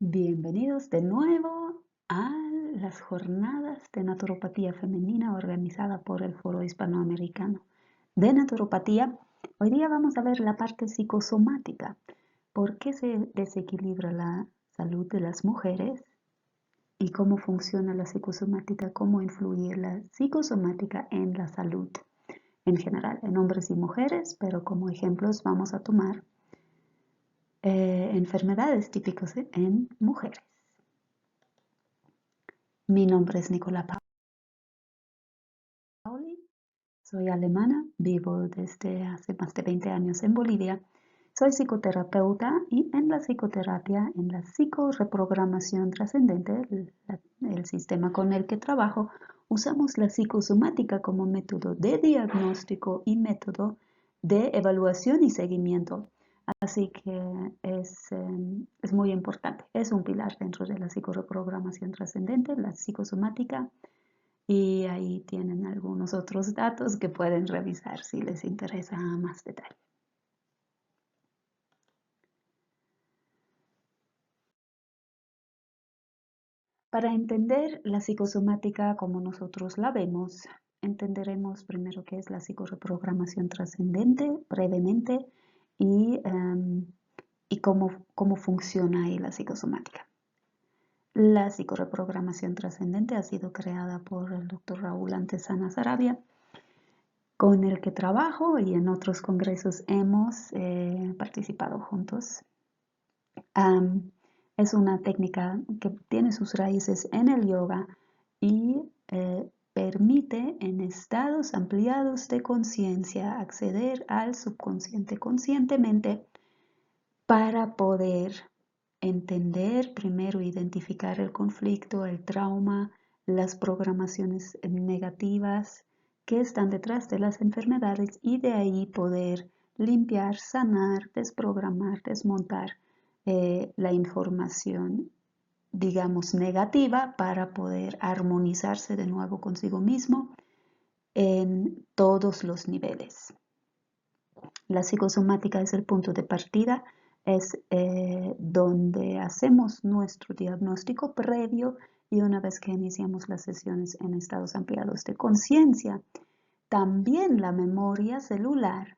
Bienvenidos de nuevo a las jornadas de naturopatía femenina organizada por el Foro Hispanoamericano de Naturopatía. Hoy día vamos a ver la parte psicosomática. ¿Por qué se desequilibra la salud de las mujeres? ¿Y cómo funciona la psicosomática? ¿Cómo influye la psicosomática en la salud en general, en hombres y mujeres? Pero como ejemplos vamos a tomar enfermedades típicas en mujeres. Mi nombre es Nicola Pauli, soy alemana, vivo desde hace más de 20 años en Bolivia. Soy psicoterapeuta y en la psicoterapia, en la psicoreprogramación trascendente, el sistema con el que trabajo, usamos la psicosomática como método de diagnóstico y método de evaluación y seguimiento. Así que es muy importante, es un pilar dentro de la psicoreprogramación trascendente, la psicosomática. Y ahí tienen algunos otros datos que pueden revisar si les interesa más detalle. Para entender la psicosomática como nosotros la vemos, entenderemos primero qué es la psicoreprogramación trascendente brevemente y cómo funciona ahí la psicosomática. La psicoreprogramación trascendente ha sido creada por el Dr. Raúl Antesana Sarabia, con el que trabajo y en otros congresos hemos participado juntos. Es una técnica que tiene sus raíces en el yoga y permite en estados ampliados de conciencia acceder al subconsciente conscientemente para poder entender, primero identificar el conflicto, el trauma, las programaciones negativas que están detrás de las enfermedades y de ahí poder limpiar, sanar, desprogramar, desmontar la información, digamos, negativa para poder armonizarse de nuevo consigo mismo en todos los niveles. La psicosomática es el punto de partida, es donde hacemos nuestro diagnóstico previo y una vez que iniciamos las sesiones en estados ampliados de conciencia, también la memoria celular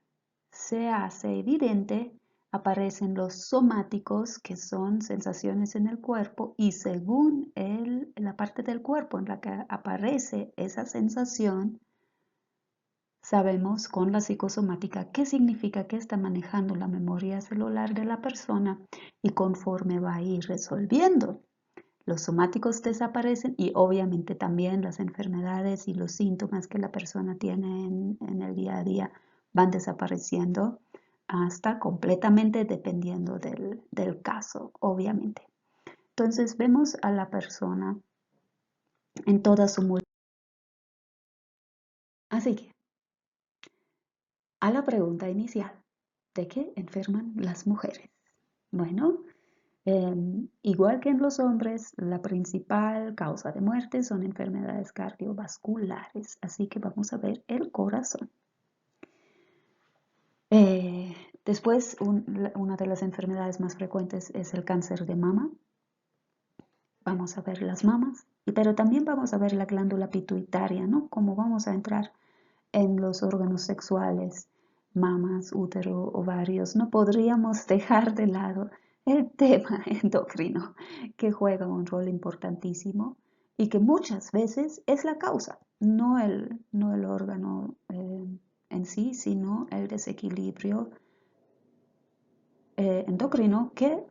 se hace evidente, aparecen los somáticos, que son sensaciones en el cuerpo, y según la parte del cuerpo en la que aparece esa sensación, sabemos con la psicosomática qué significa que está manejando la memoria celular de la persona y conforme va a ir resolviendo. Los somáticos desaparecen y obviamente también las enfermedades y los síntomas que la persona tiene en el día a día van desapareciendo hasta completamente dependiendo del caso, obviamente. Entonces vemos a la persona en toda su multitud. Así que, a la pregunta inicial, ¿de qué enferman las mujeres? Bueno, igual que en los hombres, la principal causa de muerte son enfermedades cardiovasculares, así que vamos a ver el corazón. Después, una de las enfermedades más frecuentes es el cáncer de mama. Vamos a ver las mamas, pero también vamos a ver la glándula pituitaria, ¿no? Cómo vamos a entrar en los órganos sexuales, mamas, útero, ovarios. No podríamos dejar de lado el tema endocrino, que juega un rol importantísimo y que muchas veces es la causa, no el órgano en sí, sino el desequilibrio endocrino que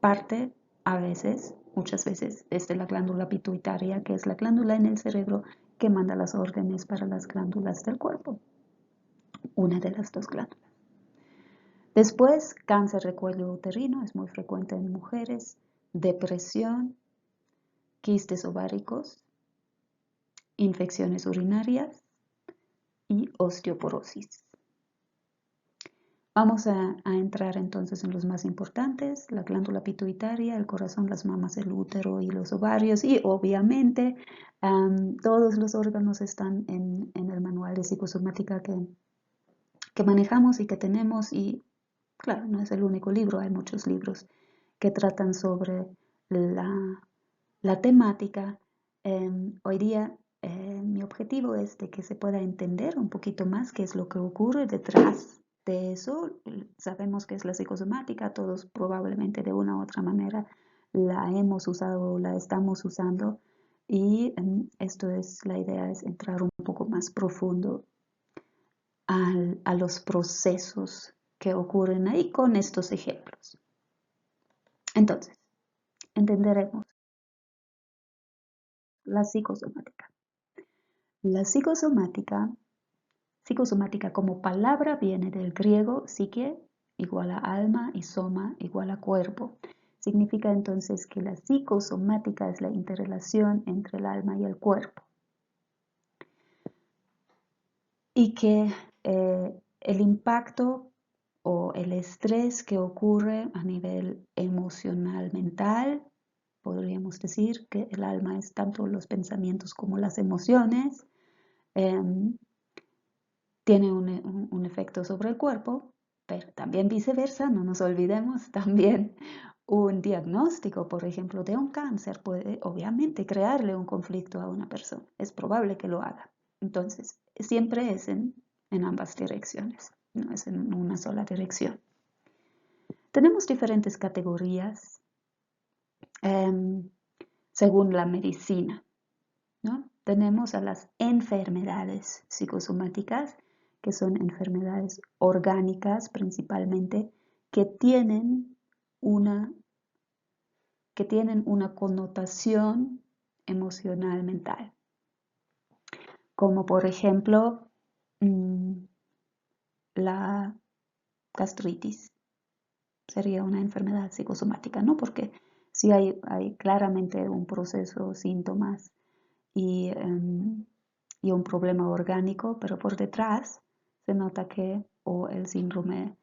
parte a veces, muchas veces, desde la glándula pituitaria, que es la glándula en el cerebro que manda las órdenes para las glándulas del cuerpo, una de las dos glándulas. Después, cáncer de cuello uterino, es muy frecuente en mujeres, depresión, quistes ováricos, infecciones urinarias y osteoporosis. Vamos a entrar entonces en los más importantes, la glándula pituitaria, el corazón, las mamas, el útero y los ovarios y obviamente todos los órganos están en el manual de psicosomática que manejamos y que tenemos y claro, no es el único libro, hay muchos libros que tratan sobre la temática. Hoy día mi objetivo es de que se pueda entender un poquito más qué es lo que ocurre detrás de eso. Sabemos que es la psicosomática, todos probablemente de una u otra manera la hemos usado o la estamos usando, y esto es, la idea es entrar un poco más profundo a los procesos que ocurren ahí con estos ejemplos. Entonces, entenderemos la psicosomática. La psicosomática como palabra viene del griego psique igual a alma y soma igual a cuerpo. Significa entonces que la psicosomática es la interrelación entre el alma y el cuerpo. Y que el impacto o el estrés que ocurre a nivel emocional, mental, podríamos decir que el alma es tanto los pensamientos como las emociones, tiene un efecto sobre el cuerpo, pero también viceversa, no nos olvidemos, también un diagnóstico, por ejemplo, de un cáncer puede obviamente crearle un conflicto a una persona, es probable que lo haga. Entonces, siempre es en ambas direcciones, no es en una sola dirección. Tenemos diferentes categorías según la medicina, ¿no? Tenemos a las enfermedades psicosomáticas, que son enfermedades orgánicas principalmente, que tienen una connotación emocional mental, como por ejemplo la gastritis. Sería una enfermedad psicosomática, ¿no? Porque sí hay claramente un proceso, síntomas y un problema orgánico, pero por detrás se nota que, o el síndrome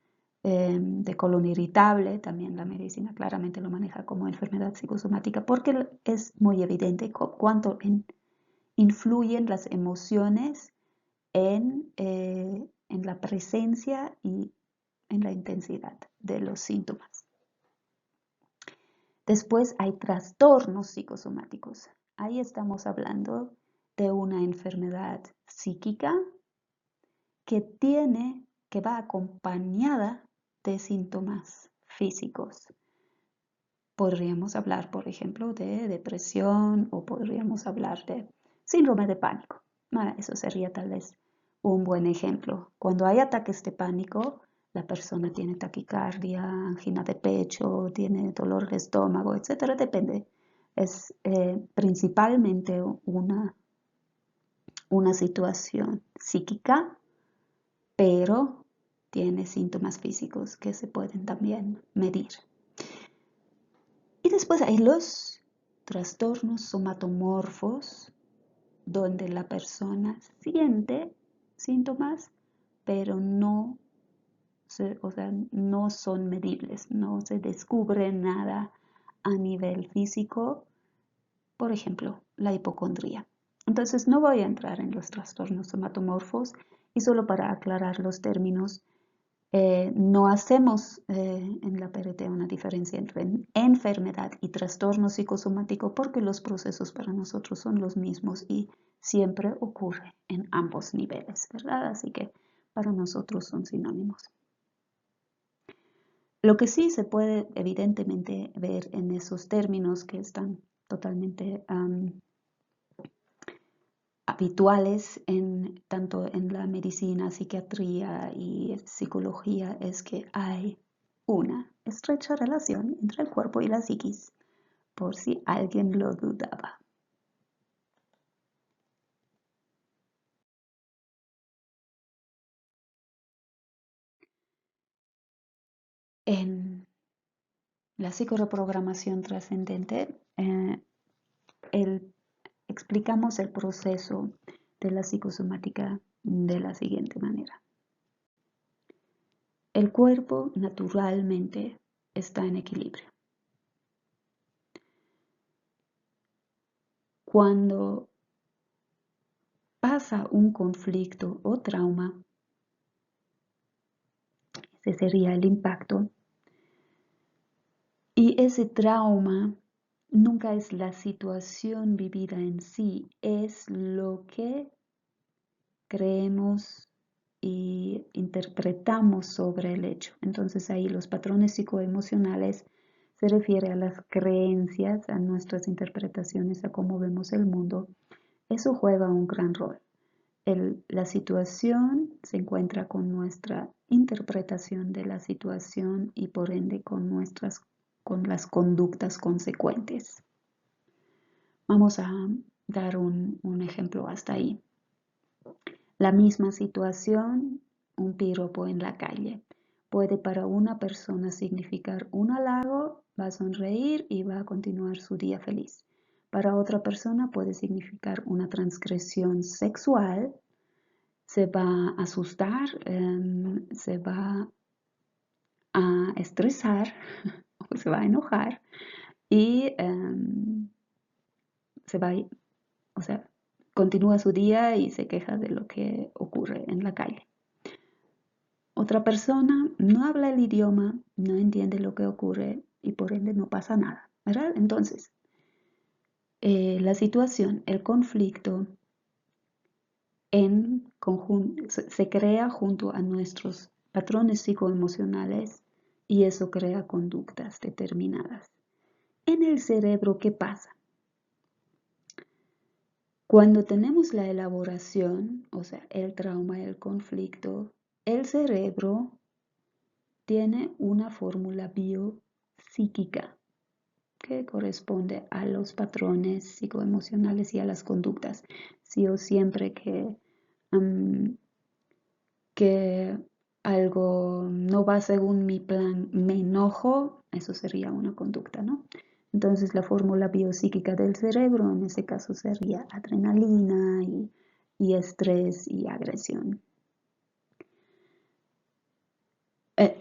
de colon irritable, también la medicina claramente lo maneja como enfermedad psicosomática, porque es muy evidente cuánto influyen las emociones en la presencia y en la intensidad de los síntomas. Después hay trastornos psicosomáticos. Ahí estamos hablando de una enfermedad psíquica que va acompañada de síntomas físicos. Podríamos hablar, por ejemplo, de depresión o podríamos hablar de síndrome de pánico. Eso sería tal vez un buen ejemplo. Cuando hay ataques de pánico, la persona tiene taquicardia, angina de pecho, tiene dolor de estómago, etcétera, depende. Es principalmente una situación psíquica, pero tiene síntomas físicos que se pueden también medir. Y después hay los trastornos somatomorfos, donde la persona siente síntomas, pero no son medibles, no se descubre nada a nivel físico, por ejemplo, la hipocondría. Entonces no voy a entrar en los trastornos somatomorfos, y solo para aclarar los términos, no hacemos en la PRT una diferencia entre enfermedad y trastorno psicosomático, porque los procesos para nosotros son los mismos y siempre ocurre en ambos niveles, ¿verdad? Así que para nosotros son sinónimos. Lo que sí se puede evidentemente ver en esos términos que están totalmente habituales tanto en la medicina, psiquiatría y psicología, es que hay una estrecha relación entre el cuerpo y la psiquis, por si alguien lo dudaba. En la psicoreprogramación trascendente, explicamos el proceso de la psicosomática de la siguiente manera. El cuerpo naturalmente está en equilibrio. Cuando pasa un conflicto o trauma, ese sería el impacto, y ese trauma nunca es la situación vivida en sí, es lo que creemos y interpretamos sobre el hecho. Entonces ahí los patrones psicoemocionales se refiere a las creencias, a nuestras interpretaciones, a cómo vemos el mundo. Eso juega un gran rol. La situación se encuentra con nuestra interpretación de la situación y por ende con las conductas consecuentes. Vamos a dar un ejemplo hasta ahí. La misma situación, un piropo en la calle, puede para una persona significar un halago, va a sonreír y va a continuar su día feliz. Para otra persona puede significar una transgresión sexual, se va a asustar, se va a estresar o se va a enojar y se va, o sea, continúa su día y se queja de lo que ocurre en la calle. Otra persona no habla el idioma, no entiende lo que ocurre y por ende no pasa nada, ¿verdad? Entonces, la situación, el conflicto en conjunto, se crea junto a nuestros patrones psicoemocionales y eso crea conductas determinadas. En el cerebro, ¿qué pasa? Cuando tenemos la elaboración, o sea, el trauma, el conflicto, el cerebro tiene una fórmula biopsíquica que corresponde a los patrones psicoemocionales y a las conductas. Si o siempre que algo no va según mi plan, me enojo, eso sería una conducta, ¿no? Entonces la fórmula biopsíquica del cerebro en ese caso sería adrenalina y estrés y agresión.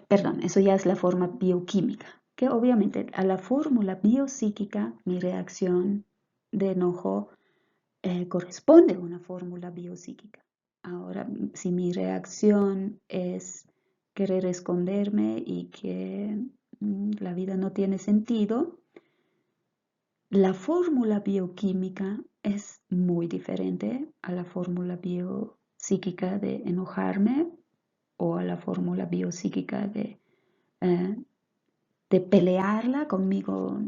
Perdón, eso ya es la forma bioquímica, que obviamente a la fórmula biopsíquica mi reacción de enojo corresponde a una fórmula biopsíquica. Ahora, si mi reacción es querer esconderme y que la vida no tiene sentido, la fórmula bioquímica es muy diferente a la fórmula biopsíquica de enojarme o a la fórmula biopsíquica eh, de pelearla conmigo.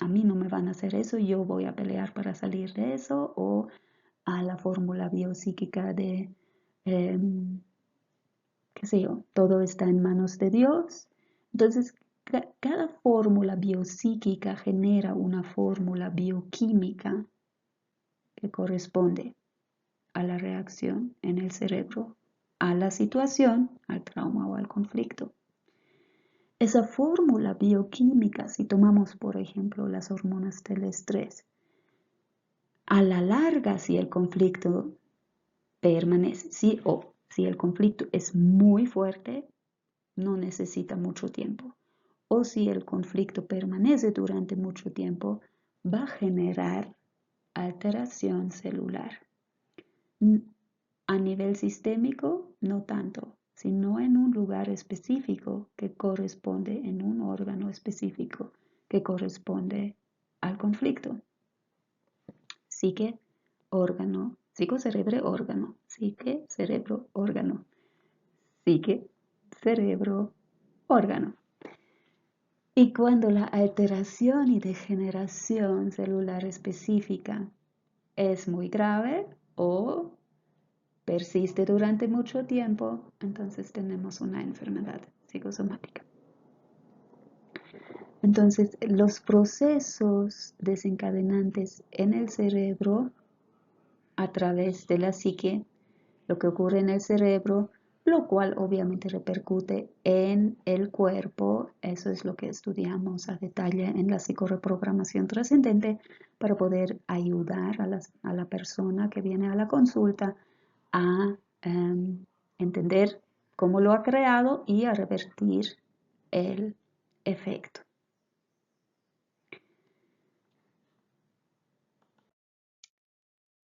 A mí no me van a hacer eso, yo voy a pelear para salir de eso, o a la fórmula biopsíquica de, qué sé yo, todo está en manos de Dios. Entonces, cada fórmula biopsíquica genera una fórmula bioquímica que corresponde a la reacción en el cerebro, a la situación, al trauma o al conflicto. Esa fórmula bioquímica, si tomamos por ejemplo las hormonas del estrés, a la larga si el conflicto permanece, si el conflicto es muy fuerte, no necesita mucho tiempo. O si el conflicto permanece durante mucho tiempo, va a generar alteración celular. A nivel sistémico, no tanto, sino en un lugar específico que corresponde, en un órgano específico que corresponde al conflicto. Psique, órgano, psicocerebro, órgano, psique, cerebro, órgano, psique, cerebro, órgano. Y cuando la alteración y degeneración celular específica es muy grave o persiste durante mucho tiempo, entonces tenemos una enfermedad psicosomática. Entonces, los procesos desencadenantes en el cerebro a través de la psique, lo que ocurre en el cerebro, lo cual obviamente repercute en el cuerpo. Eso es lo que estudiamos a detalle en la psicoreprogramación trascendente para poder ayudar a la persona que viene a la consulta a entender cómo lo ha creado y a revertir el efecto.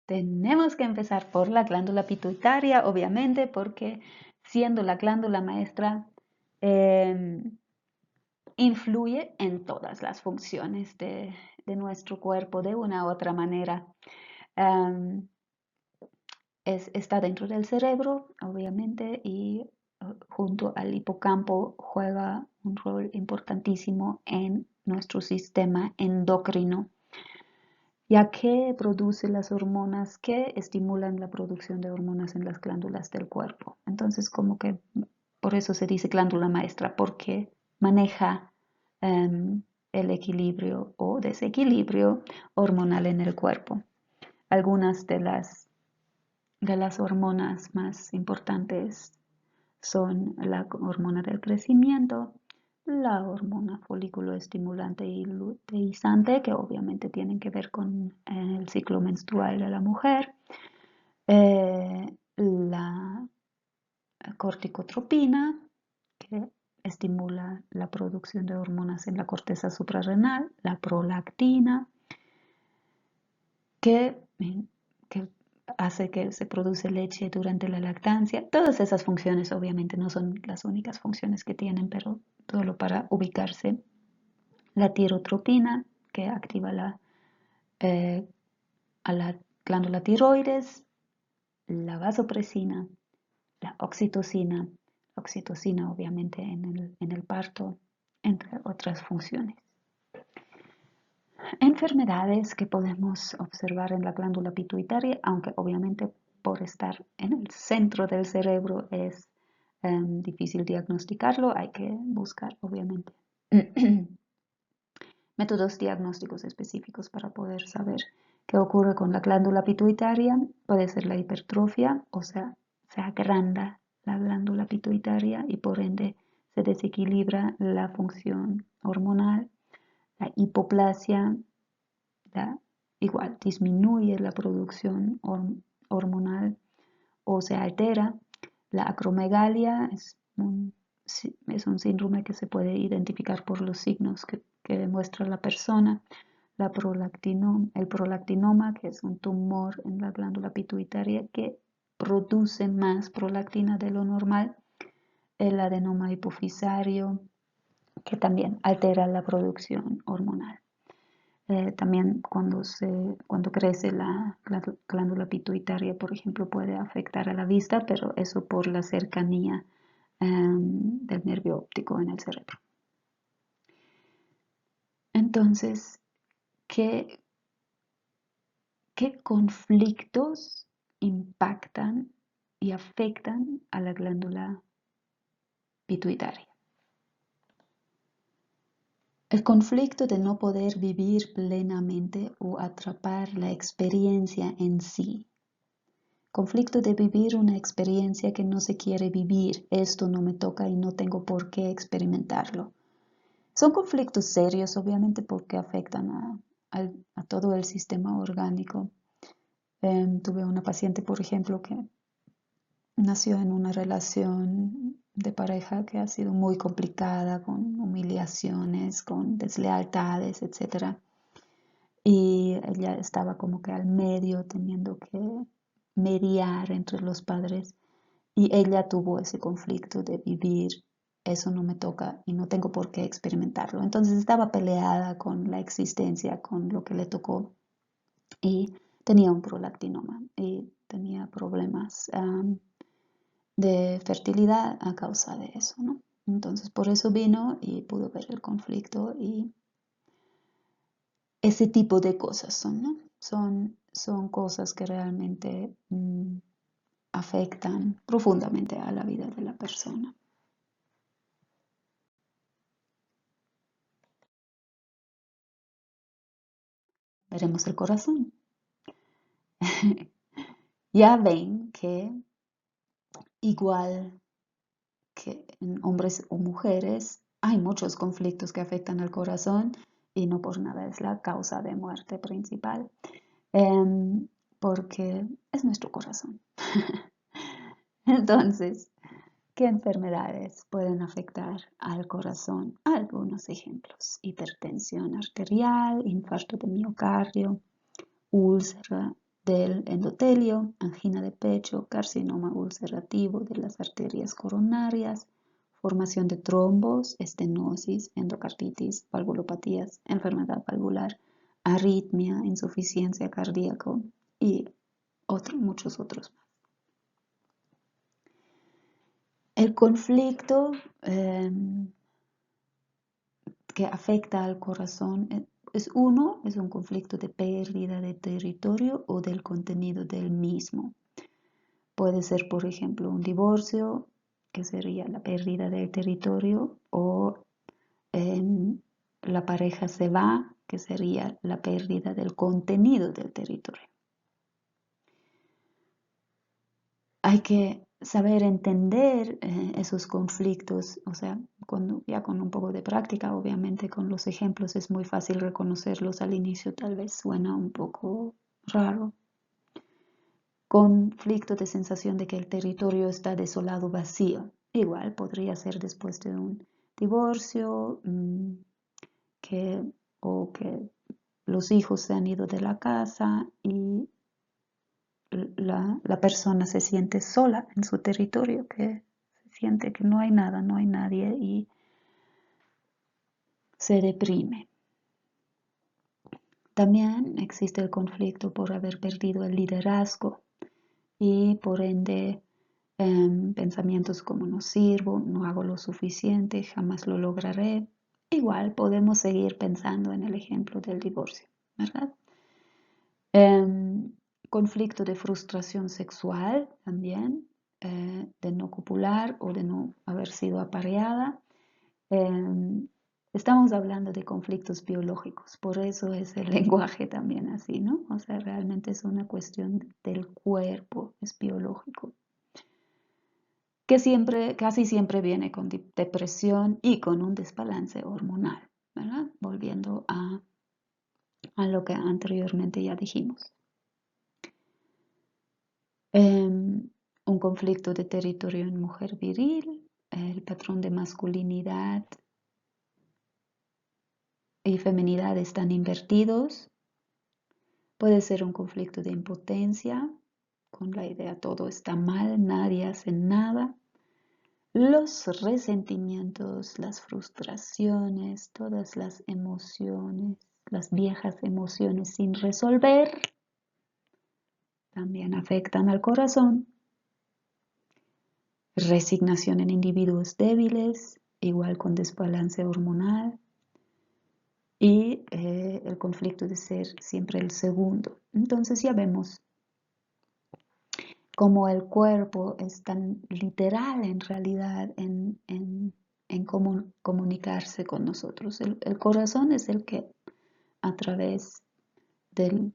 Tenemos que empezar por la glándula pituitaria, obviamente, porque siendo la glándula maestra, influye en todas las funciones de nuestro cuerpo de una u otra manera. Está dentro del cerebro, obviamente, y junto al hipocampo juega un rol importantísimo en nuestro sistema endocrino, ya que produce las hormonas que estimulan la producción de hormonas en las glándulas del cuerpo. Entonces, como que por eso se dice glándula maestra, porque maneja el equilibrio o desequilibrio hormonal en el cuerpo. Algunas de las hormonas más importantes son la hormona del crecimiento, la hormona folículo estimulante y luteizante, que obviamente tienen que ver con el ciclo menstrual de la mujer, la corticotropina, que estimula la producción de hormonas en la corteza suprarrenal, la prolactina, que hace que se produce leche durante la lactancia. Todas esas funciones obviamente no son las únicas funciones que tienen, pero solo para ubicarse. La tirotropina, que activa a la glándula tiroides, la vasopresina, la oxitocina obviamente en el parto, entre otras funciones. Enfermedades que podemos observar en la glándula pituitaria, aunque obviamente por estar en el centro del cerebro es difícil diagnosticarlo, hay que buscar obviamente métodos diagnósticos específicos para poder saber qué ocurre con la glándula pituitaria. Puede ser la hipertrofia, o sea, se agranda la glándula pituitaria y por ende se desequilibra la función hormonal. La hipoplasia, igual, disminuye la producción hormonal o se altera. La acromegalia es un síndrome que se puede identificar por los signos que demuestra la persona. El prolactinoma, que es un tumor en la glándula pituitaria que produce más prolactina de lo normal. El adenoma hipofisario, que también altera la producción hormonal. También cuando crece la glándula pituitaria, por ejemplo, puede afectar a la vista, pero eso por la cercanía del nervio óptico en el cerebro. Entonces, ¿qué conflictos impactan y afectan a la glándula pituitaria? El conflicto de no poder vivir plenamente o atrapar la experiencia en sí. Conflicto de vivir una experiencia que no se quiere vivir. Esto no me toca y no tengo por qué experimentarlo. Son conflictos serios, obviamente, porque afectan a todo el sistema orgánico. Tuve una paciente, por ejemplo, que nació en una relación de pareja que ha sido muy complicada, con humillaciones, con deslealtades, etc. Y ella estaba como que al medio, teniendo que mediar entre los padres. Y ella tuvo ese conflicto de vivir, eso no me toca y no tengo por qué experimentarlo. Entonces estaba peleada con la existencia, con lo que le tocó. Y tenía un prolactinoma y tenía problemas de fertilidad a causa de eso, ¿no? Entonces por eso vino y pudo ver el conflicto y ese tipo de cosas son, ¿no? Son cosas que realmente afectan profundamente a la vida de la persona. Veremos el corazón. Ya ven que igual que en hombres o mujeres, hay muchos conflictos que afectan al corazón y no por nada es la causa de muerte principal, porque es nuestro corazón. Entonces, ¿qué enfermedades pueden afectar al corazón? Algunos ejemplos: hipertensión arterial, infarto de miocardio, úlcera del endotelio, angina de pecho, carcinoma ulcerativo de las arterias coronarias, formación de trombos, estenosis, endocarditis, valvulopatías, enfermedad valvular, arritmia, insuficiencia cardíaca y muchos otros más. El conflicto que afecta al corazón es un conflicto de pérdida de territorio o del contenido del mismo. Puede ser, por ejemplo, un divorcio, que sería la pérdida del territorio, o la pareja se va, que sería la pérdida del contenido del territorio. Hay que saber entender esos conflictos, o sea, ya con un poco de práctica, obviamente con los ejemplos es muy fácil reconocerlos al inicio, tal vez suena un poco raro. Conflicto de sensación de que el territorio está desolado, vacío. Igual podría ser después de un divorcio, o que los hijos se han ido de la casa y la persona se siente sola en su territorio, que se siente que no hay nada, no hay nadie y se deprime. También existe el conflicto por haber perdido el liderazgo y por ende pensamientos como no sirvo, no hago lo suficiente, jamás lo lograré. Igual podemos seguir pensando en el ejemplo del divorcio, ¿verdad? Conflicto de frustración sexual también, de no copular o de no haber sido apareada. Estamos hablando de conflictos biológicos, por eso es el lenguaje también así, ¿no? O sea, realmente es una cuestión del cuerpo, es biológico, que casi siempre viene con depresión y con un desbalance hormonal, ¿verdad? Volviendo a lo que anteriormente ya dijimos. Un conflicto de territorio en mujer viril, el patrón de masculinidad y feminidad están invertidos. Puede ser un conflicto de impotencia, con la idea todo está mal, nadie hace nada. Los resentimientos, las frustraciones, todas las emociones, las viejas emociones sin resolver, también afectan al corazón. Resignación en individuos débiles, igual con desbalance hormonal. Y el conflicto de ser siempre el segundo. Entonces ya vemos cómo el cuerpo es tan literal en realidad en cómo comunicarse con nosotros. El corazón es el que a través de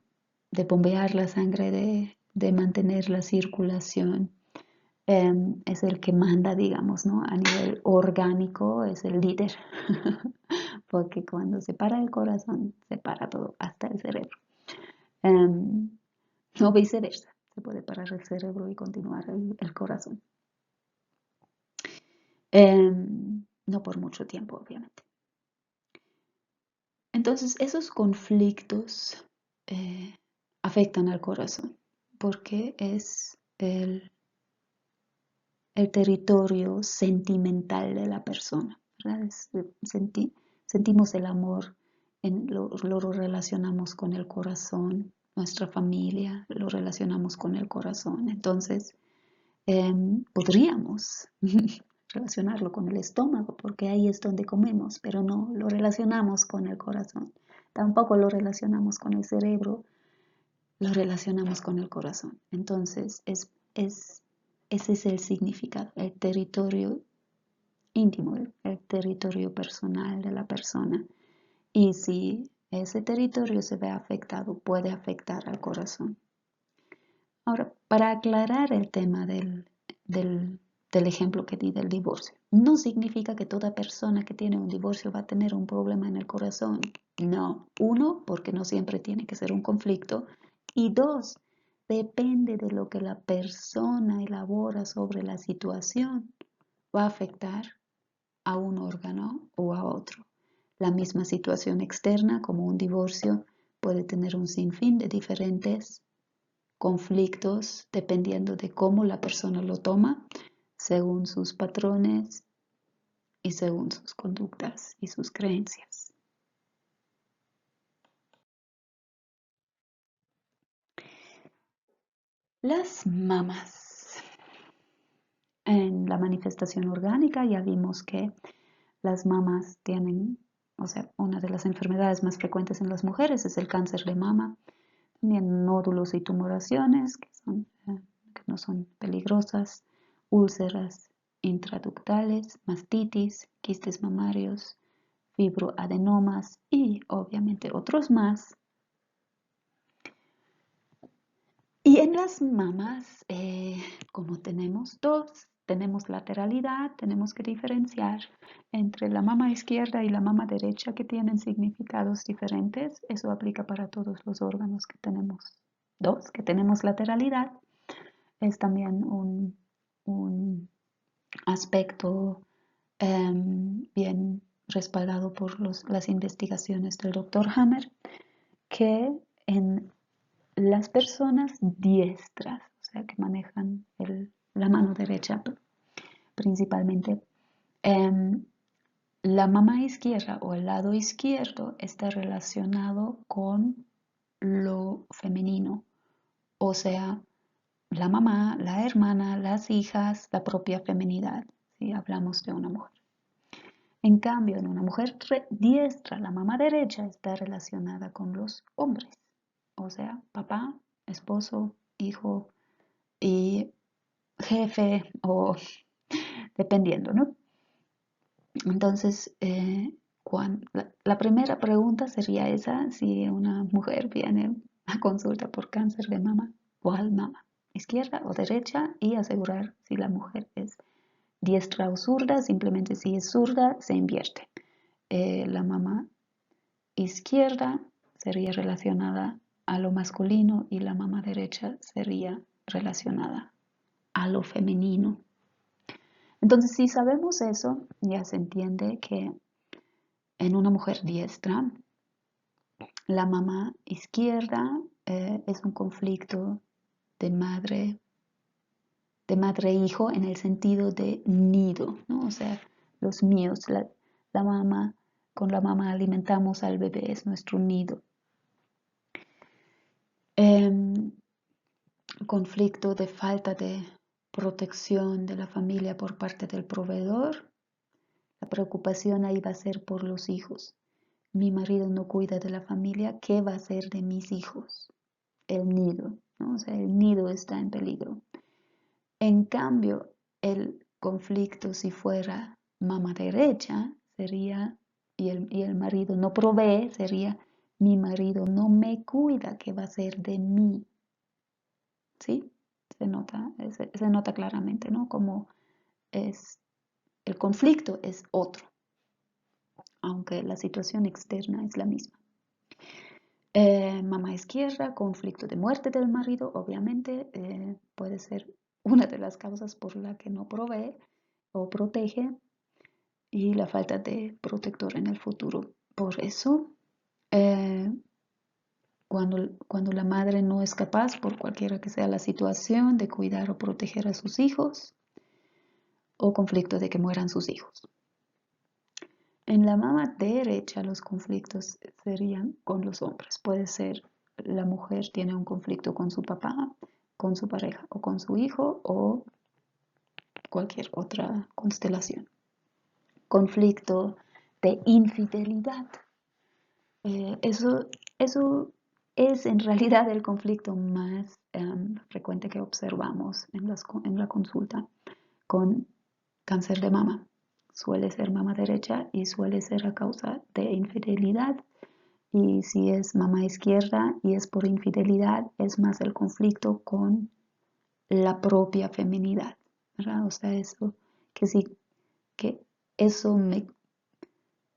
bombear la sangre, de mantener la circulación, es el que manda, digamos, ¿no? A nivel orgánico es el líder, porque cuando se para el corazón, se para todo, hasta el cerebro. No viceversa, se puede parar el cerebro y continuar el corazón. No por mucho tiempo, obviamente. Entonces, esos conflictos afectan al corazón, porque es el territorio sentimental de la persona, ¿verdad? Sentimos el amor, lo relacionamos con el corazón, nuestra familia lo relacionamos con el corazón. Entonces, podríamos relacionarlo con el estómago, porque ahí es donde comemos, pero no lo relacionamos con el corazón. Tampoco lo relacionamos con el cerebro, lo relacionamos con el corazón. Entonces, ese es el significado, el territorio íntimo, el territorio personal de la persona. Y si ese territorio se ve afectado, puede afectar al corazón. Ahora, para aclarar el tema del ejemplo que di del divorcio, no significa que toda persona que tiene un divorcio va a tener un problema en el corazón. No. Uno, porque no siempre tiene que ser un conflicto. Y dos, depende de lo que la persona elabora sobre la situación, va a afectar a un órgano o a otro. La misma situación externa, como un divorcio, puede tener un sinfín de diferentes conflictos dependiendo de cómo la persona lo toma, según sus patrones y según sus conductas y sus creencias. Las mamás. En la manifestación orgánica ya vimos que las mamás tienen, o sea, una de las enfermedades más frecuentes en las mujeres es el cáncer de mama. También nódulos y tumoraciones que no son peligrosas, úlceras intraductales, mastitis, quistes mamarios, fibroadenomas y obviamente otros más. Y en las mamas, como tenemos dos, tenemos lateralidad, tenemos que diferenciar entre la mama izquierda y la mama derecha que tienen significados diferentes. Eso aplica para todos los órganos que tenemos dos, que tenemos lateralidad. Es también un aspecto bien respaldado por las investigaciones del Dr. Hammer, que en las personas diestras, o sea, que manejan la mano derecha principalmente, la mama izquierda o el lado izquierdo está relacionado con lo femenino, o sea, la mamá, la hermana, las hijas, la propia feminidad, si hablamos de una mujer. En cambio, en una mujer diestra, la mama derecha está relacionada con los hombres, o sea, papá, esposo, hijo y jefe o dependiendo, ¿no? Entonces, la primera pregunta sería esa, si una mujer viene a consulta por cáncer de mama, ¿cuál mama? ¿Izquierda o derecha? Y asegurar si la mujer es diestra o zurda, simplemente si es zurda se invierte. La mama izquierda sería relacionada a lo masculino y la mama derecha sería relacionada a lo femenino. Entonces, si sabemos eso, ya se entiende que en una mujer diestra, la mama izquierda es un conflicto de madre e hijo en el sentido de nido, ¿no? O sea, los míos, la mamá, con la mamá alimentamos al bebé, es nuestro nido. Conflicto de falta de protección de la familia por parte del proveedor. La preocupación ahí va a ser por los hijos. Mi marido no cuida de la familia, ¿qué va a hacer de mis hijos? El nido, ¿no? O sea, el nido está en peligro. En cambio, el conflicto si fuera mamá derecha sería, y el marido no provee, sería mi marido no me cuida, ¿qué va a hacer de mí? ¿Sí? Se nota claramente, ¿no? Como el conflicto es otro, aunque la situación externa es la misma. Mamá izquierda, conflicto de muerte del marido, obviamente puede ser una de las causas por la que no provee o protege y la falta de protector en el futuro. Por eso, cuando la madre no es capaz, por cualquiera que sea la situación, de cuidar o proteger a sus hijos, o conflicto de que mueran sus hijos. En la mama derecha los conflictos serían con los hombres. Puede ser la mujer tiene un conflicto con su papá, con su pareja o con su hijo o cualquier otra constelación. Conflicto de infidelidad. Eso es en realidad el conflicto más frecuente que observamos en la consulta con cáncer de mama. Suele ser mama derecha y suele ser a causa de infidelidad. Y si es mama izquierda y es por infidelidad, es más el conflicto con la propia feminidad, ¿verdad? O sea, eso, que eso me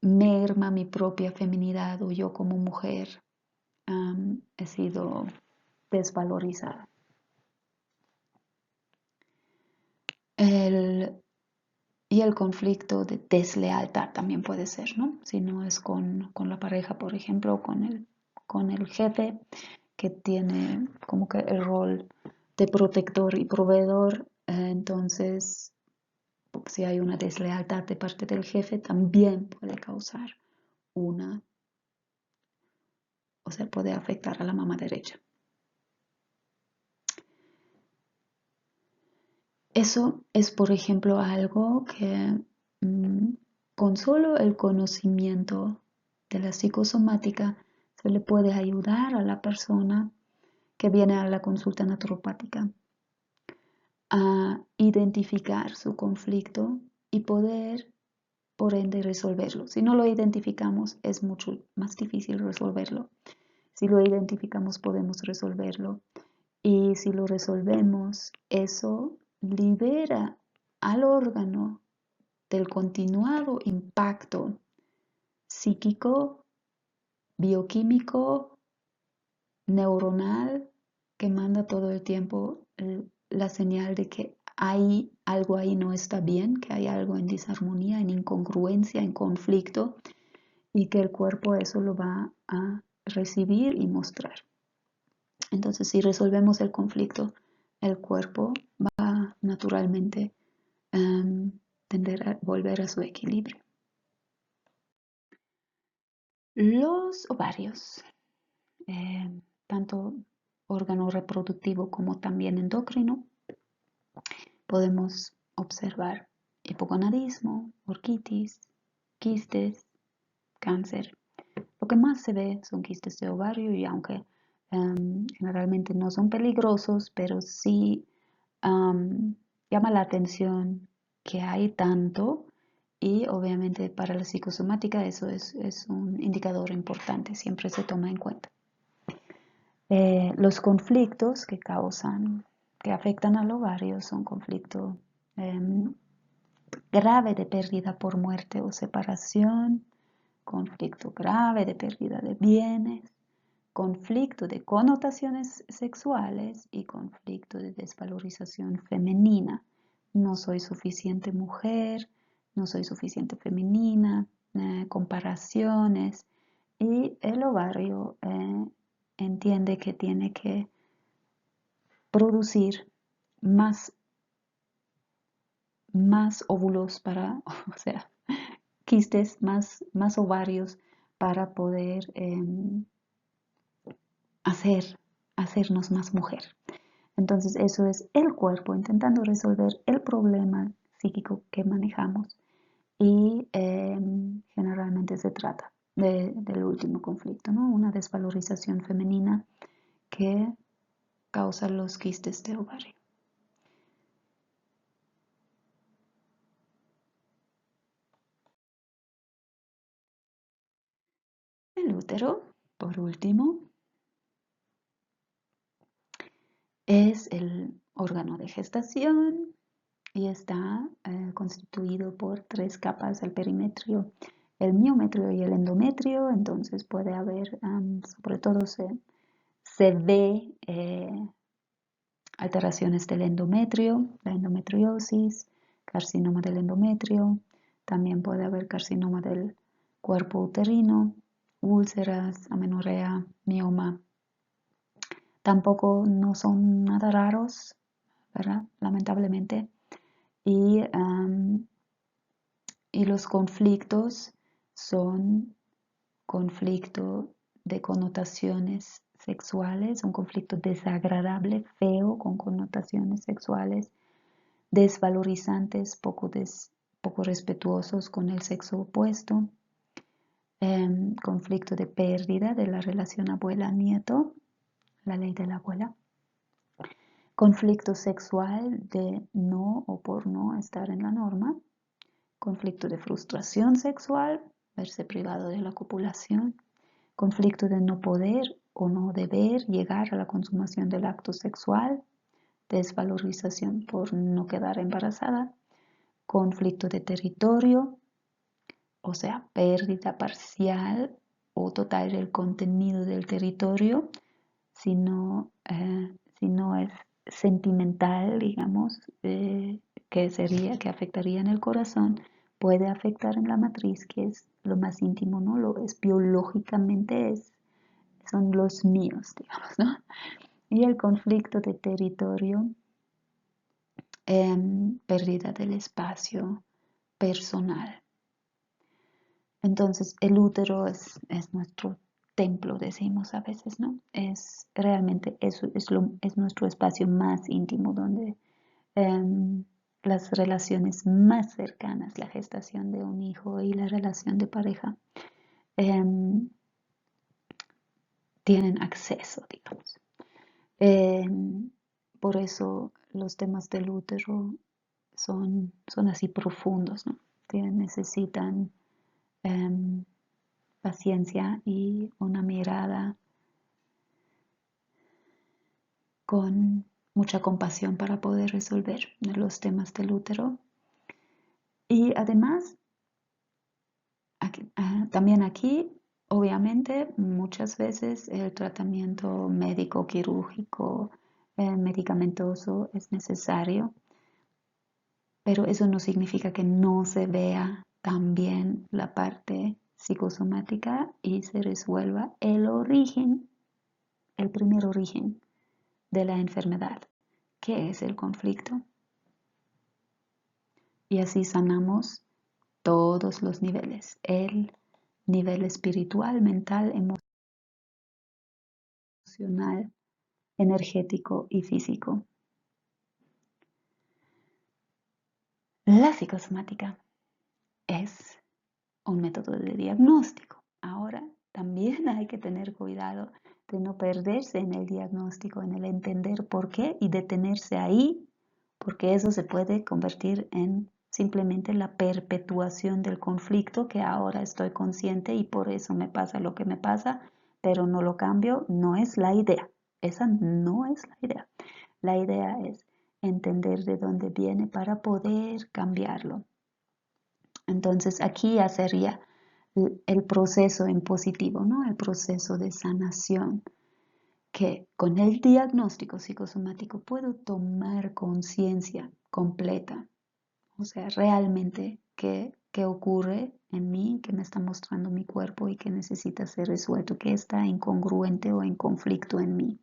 merma mi propia feminidad o yo como mujer he sido desvalorizada. Y el conflicto de deslealtad también puede ser, ¿no? Si no es con la pareja, por ejemplo, con el jefe que tiene como que el rol de protector y proveedor, entonces si hay una deslealtad de parte del jefe, también puede causar puede afectar a la mama derecha. Eso es, por ejemplo, algo que con solo el conocimiento de la psicosomática se le puede ayudar a la persona que viene a la consulta naturopática a identificar su conflicto y poder, por ende, resolverlo. Si no lo identificamos, es mucho más difícil resolverlo. Si lo identificamos, podemos resolverlo. Y si lo resolvemos, eso libera al órgano del continuado impacto psíquico, bioquímico, neuronal, que manda todo el tiempo la señal de que hay algo ahí no está bien, que hay algo en disarmonía, en incongruencia, en conflicto, y que el cuerpo eso lo va a recibir y mostrar. Entonces, si resolvemos el conflicto, el cuerpo va naturalmente a tender a volver a su equilibrio. Los ovarios, tanto órgano reproductivo como también endocrino, podemos observar hipogonadismo, orquitis, quistes, cáncer. Lo que más se ve son quistes de ovario y aunque generalmente no son peligrosos, pero sí llama la atención que hay tanto y obviamente para la psicosomática eso es un indicador importante, siempre se toma en cuenta. Los conflictos que afectan al ovario son conflicto grave de pérdida por muerte o separación, conflicto grave de pérdida de bienes, conflicto de connotaciones sexuales y conflicto de desvalorización femenina. No soy suficiente mujer, no soy suficiente femenina, comparaciones. Y el ovario entiende que tiene que producir más óvulos para, o sea, quistes, más ovarios para poder hacernos más mujer. Entonces eso es el cuerpo intentando resolver el problema psíquico que manejamos y generalmente se trata del último conflicto, ¿no? Una desvalorización femenina que causa los quistes de ovario. El útero, por último, es el órgano de gestación y está constituido por 3 capas: el perimetrio, el miometrio y el endometrio. Entonces puede haber, sobre todo se ve alteraciones del endometrio, la endometriosis, carcinoma del endometrio, también puede haber carcinoma del cuerpo uterino, úlceras, amenorrea, mioma. Tampoco no son nada raros, ¿verdad? Lamentablemente. Y los conflictos son conflicto de connotaciones sexuales, un conflicto desagradable, feo, con connotaciones sexuales, desvalorizantes, poco respetuosos con el sexo opuesto, conflicto de pérdida de la relación abuela-nieto, la ley de la abuela, conflicto sexual de no o por no estar en la norma, conflicto de frustración sexual, verse privado de la copulación, conflicto de no poder o no deber llegar a la consumación del acto sexual, desvalorización por no quedar embarazada, conflicto de territorio, o sea, pérdida parcial o total del contenido del territorio, si no es sentimental, digamos, que afectaría en el corazón, puede afectar en la matriz, que es lo más íntimo, ¿no? Lo es biológicamente, son los míos, digamos, ¿no? Y el conflicto de territorio pérdida del espacio personal. Entonces el útero es nuestro templo, decimos a veces, ¿no? Es realmente eso es nuestro espacio más íntimo donde las relaciones más cercanas, la gestación de un hijo y la relación de pareja, tienen acceso, digamos. Por eso los temas del útero son así profundos, ¿no? Que necesitan paciencia y una mirada con mucha compasión para poder resolver los temas del útero. Y además, también aquí, obviamente, muchas veces el tratamiento médico, quirúrgico, medicamentoso es necesario, pero eso no significa que no se vea también la parte psicosomática y se resuelva el origen, el primer origen de la enfermedad, que es el conflicto. Y así sanamos todos los niveles, el nivel espiritual, mental, emocional, energético y físico. La psicosomática es un método de diagnóstico. Ahora también hay que tener cuidado de no perderse en el diagnóstico, en el entender por qué y detenerse ahí, porque eso se puede convertir en simplemente la perpetuación del conflicto, que ahora estoy consciente y por eso me pasa lo que me pasa, pero no lo cambio. No es la idea. Esa no es la idea. La idea es entender de dónde viene para poder cambiarlo. Entonces aquí ya sería el proceso en positivo, ¿no? El proceso de sanación, que con el diagnóstico psicosomático puedo tomar conciencia completa, o sea, realmente qué ocurre en mí, qué me está mostrando mi cuerpo y qué necesita ser resuelto, qué está incongruente o en conflicto en mí.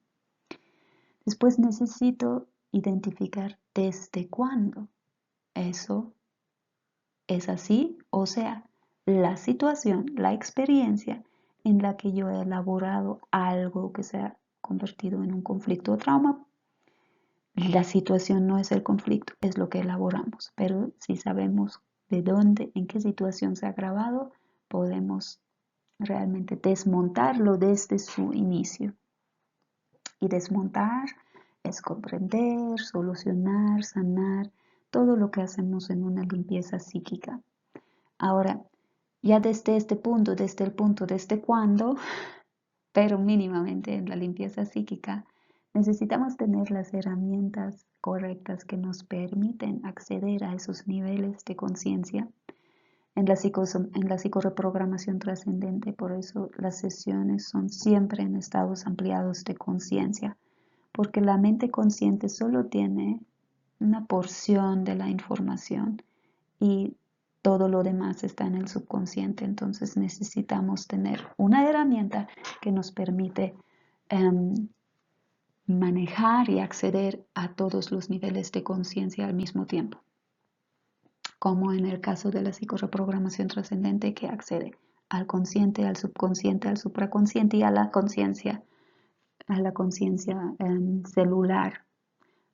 Después necesito identificar desde cuándo eso es así, o sea, la situación, la experiencia en la que yo he elaborado algo que se ha convertido en un conflicto o trauma. La situación no es el conflicto, es lo que elaboramos, pero si sabemos de dónde, en qué situación se ha grabado, podemos realmente desmontarlo desde su inicio. Y desmontar es comprender, solucionar, sanar, todo lo que hacemos en una limpieza psíquica. Ahora, ya desde este punto, desde el punto desde cuándo, pero mínimamente en la limpieza psíquica, necesitamos tener las herramientas correctas que nos permiten acceder a esos niveles de conciencia en la psicoreprogramación trascendente. Por eso las sesiones son siempre en estados ampliados de conciencia, porque la mente consciente solo tiene una porción de la información y todo lo demás está en el subconsciente. Entonces necesitamos tener una herramienta que nos permite manejar y acceder a todos los niveles de conciencia al mismo tiempo, como en el caso de la psicoreprogramación trascendente, que accede al consciente, al subconsciente, al supraconsciente y a la conciencia celular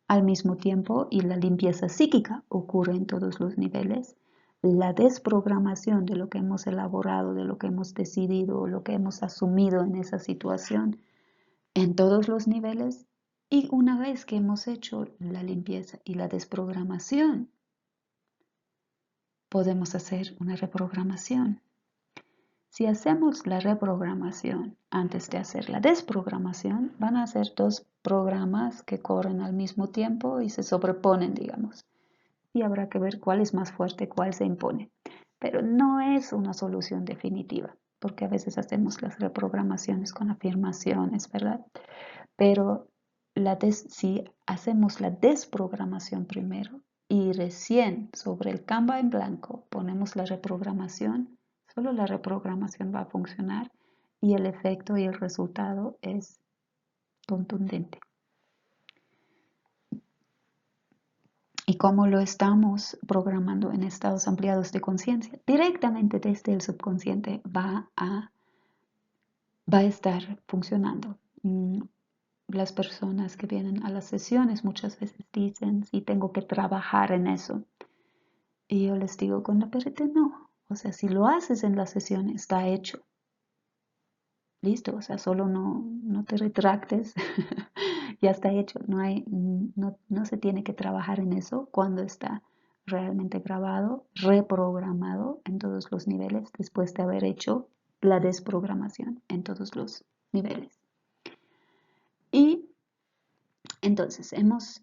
al mismo tiempo, y la limpieza psíquica ocurre en todos los niveles. La desprogramación de lo que hemos elaborado, de lo que hemos decidido, lo que hemos asumido en esa situación, en todos los niveles. Y una vez que hemos hecho la limpieza y la desprogramación, podemos hacer una reprogramación. Si hacemos la reprogramación antes de hacer la desprogramación, van a ser dos programas que corren al mismo tiempo y se sobreponen, digamos. Y habrá que ver cuál es más fuerte, cuál se impone. Pero no es una solución definitiva, porque a veces hacemos las reprogramaciones con afirmaciones, ¿verdad? Pero si hacemos la desprogramación primero y recién sobre el Canva en blanco ponemos la reprogramación, solo la reprogramación va a funcionar y el efecto y el resultado es contundente. ¿Y cómo lo estamos programando en estados ampliados de conciencia? Directamente desde el subconsciente va a estar funcionando. Las personas que vienen a las sesiones muchas veces dicen, sí, tengo que trabajar en eso. Y yo les digo con la perrita, no. O sea, si lo haces en la sesión, está hecho. Listo, o sea, solo no te retractes, ya está hecho. No se tiene que trabajar en eso cuando está realmente grabado, reprogramado en todos los niveles después de haber hecho la desprogramación en todos los niveles. Y entonces hemos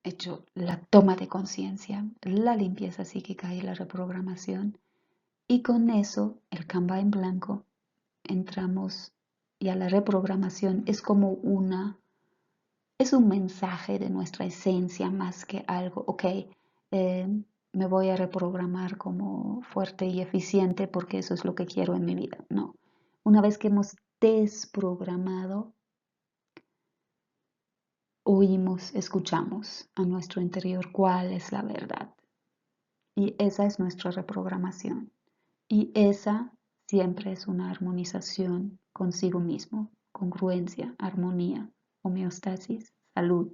hecho la toma de conciencia, la limpieza psíquica y la reprogramación. Y con eso, el Canva en blanco, entramos y a la reprogramación es como es un mensaje de nuestra esencia más que algo, ok, me voy a reprogramar como fuerte y eficiente porque eso es lo que quiero en mi vida. No, una vez que hemos desprogramado, oímos, escuchamos a nuestro interior cuál es la verdad. Y esa es nuestra reprogramación. Y esa siempre es una armonización consigo mismo, congruencia, armonía, homeostasis, salud.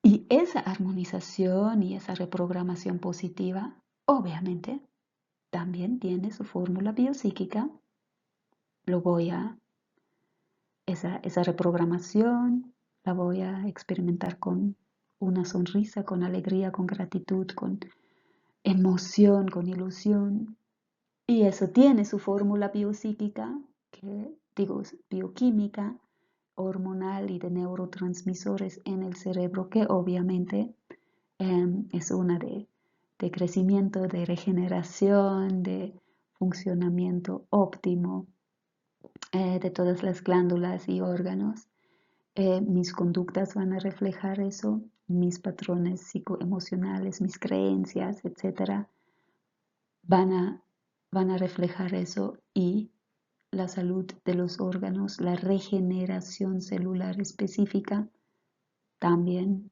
Y esa armonización y esa reprogramación positiva, obviamente, también tiene su fórmula biopsíquica. Esa reprogramación la voy a experimentar con una sonrisa, con alegría, con gratitud, con emoción, con ilusión. Y eso tiene su fórmula biopsíquica, bioquímica, hormonal y de neurotransmisores en el cerebro, que obviamente es una de crecimiento, de regeneración, de funcionamiento óptimo de todas las glándulas y órganos. Mis conductas van a reflejar eso, mis patrones psicoemocionales, mis creencias, etcétera, van a reflejar eso y la salud de los órganos, la regeneración celular específica también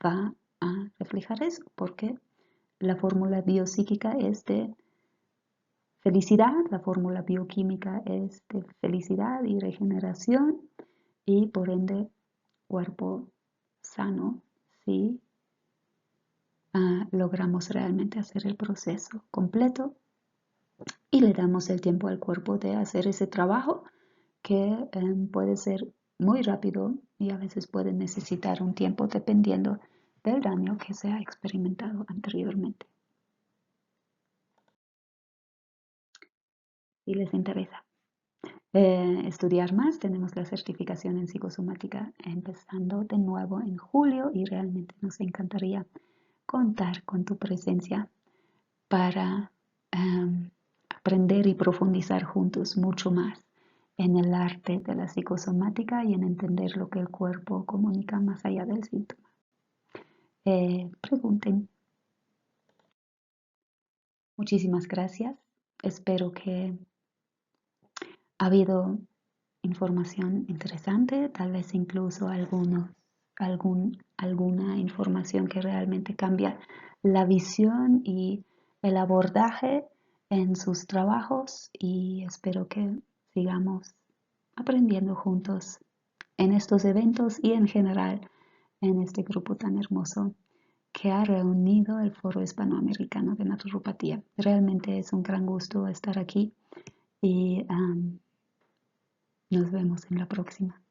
va a reflejar eso, porque la fórmula biopsíquica es de felicidad, la fórmula bioquímica es de felicidad y regeneración y por ende cuerpo sano, ¿sí? Logramos realmente hacer el proceso completo y le damos el tiempo al cuerpo de hacer ese trabajo que puede ser muy rápido y a veces puede necesitar un tiempo dependiendo del daño que se ha experimentado anteriormente. Si les interesa estudiar más, tenemos la certificación en psicosomática empezando de nuevo en julio y realmente nos encantaría contar con tu presencia para aprender y profundizar juntos mucho más en el arte de la psicosomática y en entender lo que el cuerpo comunica más allá del síntoma. Pregunten. Muchísimas gracias. Espero que ha habido información interesante, tal vez incluso alguna información que realmente cambia la visión y el abordaje en sus trabajos y espero que sigamos aprendiendo juntos en estos eventos y en general en este grupo tan hermoso que ha reunido el Foro Hispanoamericano de Naturopatía. Realmente es un gran gusto estar aquí y nos vemos en la próxima.